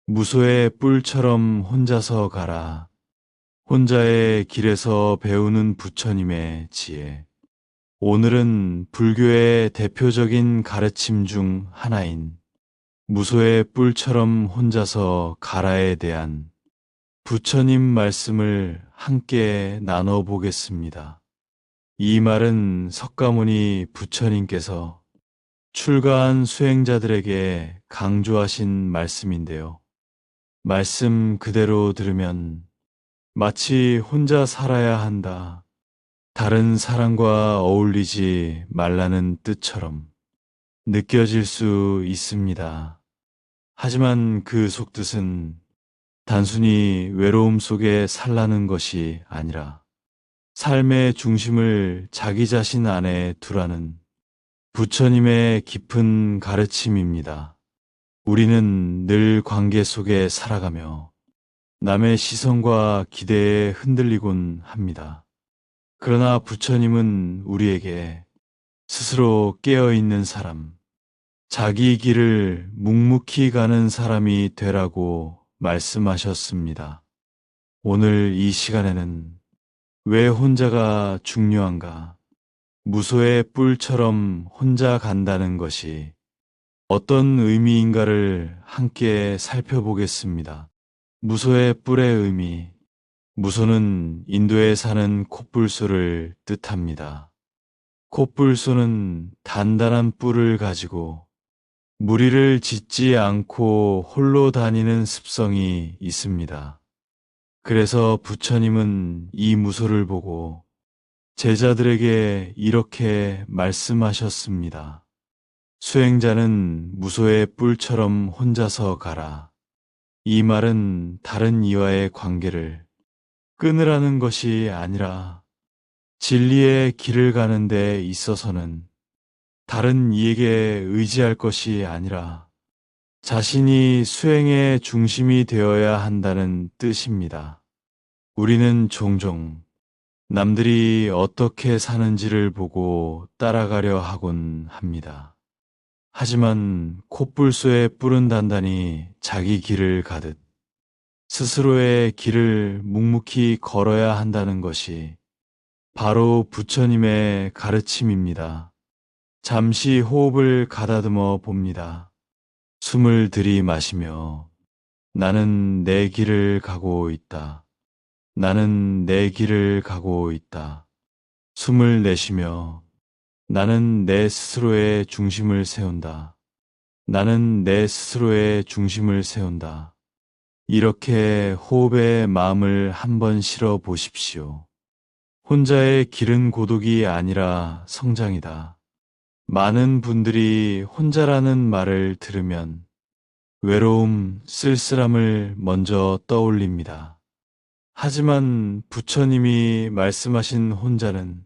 무소의 뿔처럼 혼자서 가라. 혼자의 길에서 배우는 부처님의 지혜. 오늘은 불교의 대표적인 가르침 중 하나인 무소의 뿔처럼 혼자서 가라에 대한 부처님 말씀을 함께 나눠보겠습니다. 이 말은 석가모니 부처님께서 출가한 수행자들에게 강조하신 말씀인데요. 말씀 그대로 들으면 마치 혼자 살아야 한다. 다른 사람과 어울리지 말라는 뜻처럼 느껴질 수 있습니다. 하지만 그 속뜻은 단순히 외로움 속에 살라는 것이 아니라 삶의 중심을 자기 자신 안에 두라는 부처님의 깊은 가르침입니다. 우리는 늘 관계 속에 살아가며 남의 시선과 기대에 흔들리곤 합니다. 그러나 부처님은 우리에게 스스로 깨어있는 사람, 자기 길을 묵묵히 가는 사람이 되라고 말씀하셨습니다. 오늘 이 시간에는 왜 혼자가 중요한가? 무소의 뿔처럼 혼자 간다는 것이 어떤 의미인가를 함께 살펴보겠습니다. 무소의 뿔의 의미. 무소는 인도에 사는 콧불소를 뜻합니다. 콧불소는 단단한 뿔을 가지고 무리를 짓지 않고 홀로 다니는 습성이 있습니다. 그래서 부처님은 이 무소를 보고 제자들에게 이렇게 말씀하셨습니다. 수행자는 무소의 뿔처럼 혼자서 가라. 이 말은 다른 이와의 관계를 끊으라는 것이 아니라 진리의 길을 가는 데 있어서는 다른 이에게 의지할 것이 아니라 자신이 수행의 중심이 되어야 한다는 뜻입니다. 우리는 종종 남들이 어떻게 사는지를 보고 따라가려 하곤 합니다. 하지만 콧불소의 뿔은 단단히 자기 길을 가듯 스스로의 길을 묵묵히 걸어야 한다는 것이 바로 부처님의 가르침입니다. 잠시 호흡을 가다듬어 봅니다. 숨을 들이마시며 나는 내 길을 가고 있다. 나는 내 길을 가고 있다. 숨을 내쉬며 나는 내 스스로의 중심을 세운다. 나는 내 스스로의 중심을 세운다. 이렇게 호흡에 마음을 한번 실어 보십시오. 혼자의 길은 고독이 아니라 성장이다. 많은 분들이 혼자라는 말을 들으면 외로움, 쓸쓸함을 먼저 떠올립니다. 하지만 부처님이 말씀하신 혼자는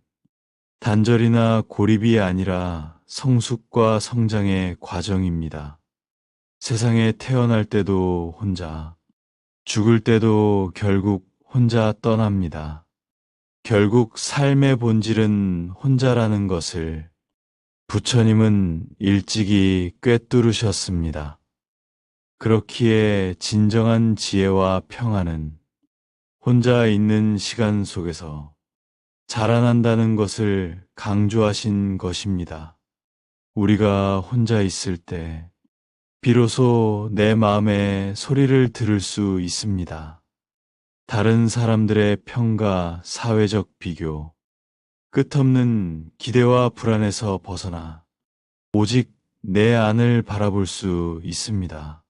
단절이나 고립이 아니라 성숙과 성장의 과정입니다. 세상에 태어날 때도 혼자, 죽을 때도 결국 혼자 떠납니다. 결국 삶의 본질은 혼자라는 것을 부처님은 일찍이 꿰뚫으셨습니다. 그렇기에 진정한 지혜와 평안은 혼자 있는 시간 속에서 자라난다는 것을 강조하신 것입니다. 우리가 혼자 있을 때 비로소 내 마음의 소리를 들을 수 있습니다. 다른 사람들의 평가, 사회적 비교, 끝없는 기대와 불안에서 벗어나 오직 내 안을 바라볼 수 있습니다.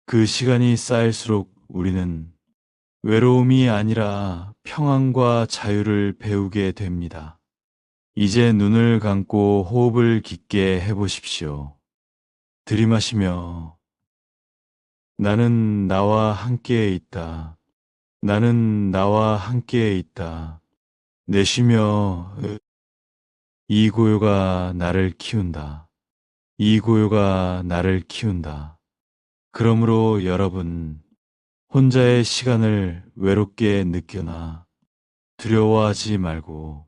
그 시간이 쌓일수록 우리는 외로움이 아니라 평안과 자유를 배우게 됩니다. 이제 눈을 감고 호흡을 깊게 해보십시오. 들이마시며 나는 나와 함께 있다. 나는 나와 함께 있다. 내쉬며 이 고요가 나를 키운다. 이 고요가 나를 키운다. 그러므로 여러분, 혼자의 시간을 외롭게 느껴나 두려워하지 말고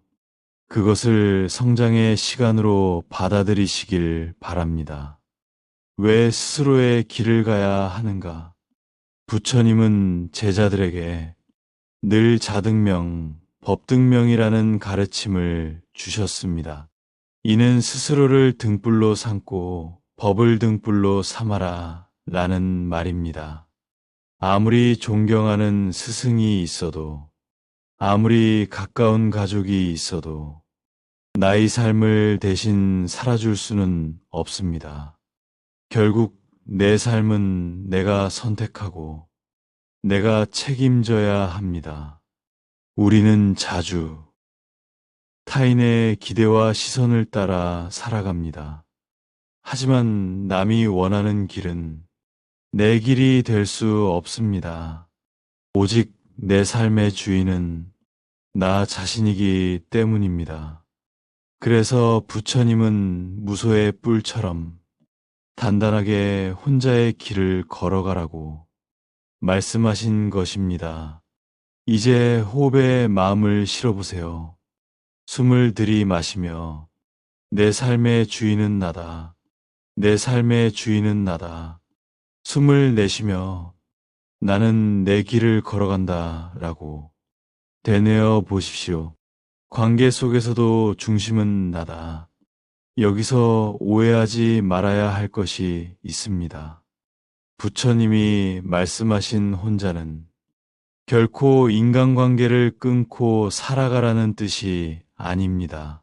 그것을 성장의 시간으로 받아들이시길 바랍니다. 왜 스스로의 길을 가야 하는가? 부처님은 제자들에게 늘 자등명, 법등명이라는 가르침을 주셨습니다. 이는 스스로를 등불로 삼고 법을 등불로 삼아라 라는 말입니다. 아무리 존경하는 스승이 있어도, 아무리 가까운 가족이 있어도 나의 삶을 대신 살아줄 수는 없습니다. 결국 내 삶은 내가 선택하고 내가 책임져야 합니다. 우리는 자주 타인의 기대와 시선을 따라 살아갑니다. 하지만 남이 원하는 길은 내 길이 될 수 없습니다. 오직 내 삶의 주인은 나 자신이기 때문입니다. 그래서 부처님은 무소의 뿔처럼 단단하게 혼자의 길을 걸어가라고 말씀하신 것입니다. 이제 호흡에 마음을 실어보세요. 숨을 들이마시며 내 삶의 주인은 나다. 내 삶의 주인은 나다. 숨을 내쉬며 나는 내 길을 걸어간다 라고 되뇌어 보십시오. 관계 속에서도 중심은 나다. 여기서 오해하지 말아야 할 것이 있습니다. 부처님이 말씀하신 혼자는 결코 인간관계를 끊고 살아가라는 뜻이 아닙니다.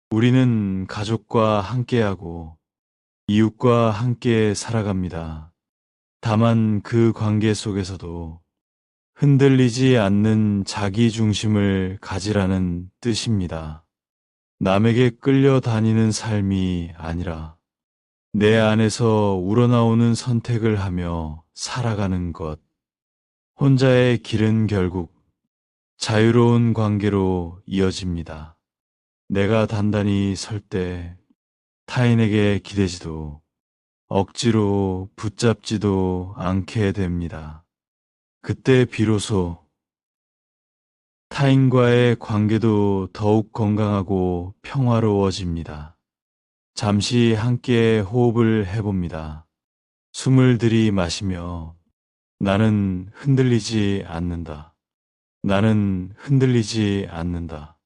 우리는 가족과 함께하고 이웃과 함께 살아갑니다. 다만 그 관계 속에서도 흔들리지 않는 자기 중심을 가지라는 뜻입니다. 남에게 끌려다니는 삶이 아니라 내 안에서 우러나오는 선택을 하며 살아가는 것. 혼자의 길은 결국 자유로운 관계로 이어집니다. 내가 단단히 설 때 타인에게 기대지도 억지로 붙잡지도 않게 됩니다. 그때 비로소 타인과의 관계도 더욱 건강하고 평화로워집니다. 잠시 함께 호흡을 해봅니다. 숨을 들이마시며 나는 흔들리지 않는다. 나는 흔들리지 않는다.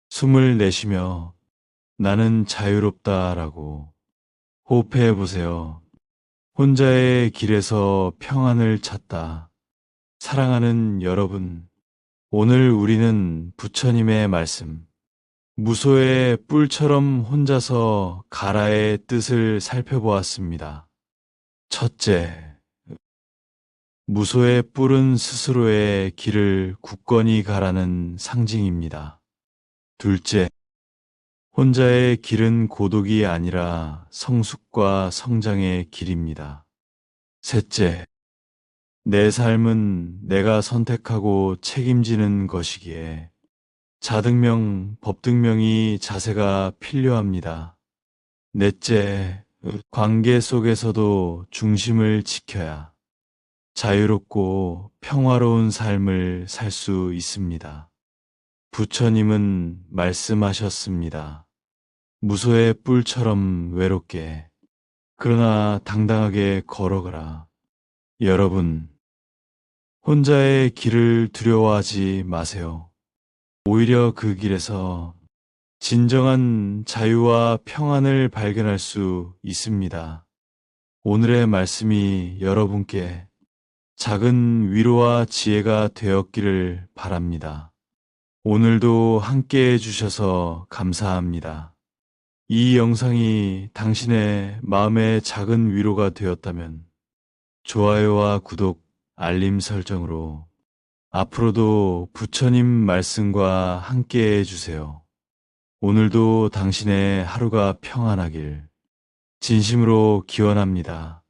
숨을 내쉬며 나는 자유롭다라고 호흡해 보세요. 혼자의 길에서 평안을 찾다. 사랑하는 여러분, 오늘 우리는 부처님의 말씀, 무소의 뿔처럼 혼자서 가라의 뜻을 살펴보았습니다. 첫째, 무소의 뿔은 스스로의 길을 굳건히 가라는 상징입니다. 둘째, 혼자의 길은 고독이 아니라 성숙과 성장의 길입니다. 셋째, 내 삶은 내가 선택하고 책임지는 것이기에 자등명, 법등명이 자세가 필요합니다. 넷째, 관계 속에서도 중심을 지켜야 자유롭고 평화로운 삶을 살 수 있습니다. 부처님은 말씀하셨습니다. 무소의 뿔처럼 외롭게, 그러나 당당하게 걸어가라. 여러분, 혼자의 길을 두려워하지 마세요. 오히려 그 길에서 진정한 자유와 평안을 발견할 수 있습니다. 오늘의 말씀이 여러분께 작은 위로와 지혜가 되었기를 바랍니다. 오늘도 함께 해주셔서 감사합니다. 이 영상이 당신의 마음에 작은 위로가 되었다면 좋아요와 구독, 알림 설정으로 앞으로도 부처님 말씀과 함께 해주세요. 오늘도 당신의 하루가 평안하길 진심으로 기원합니다.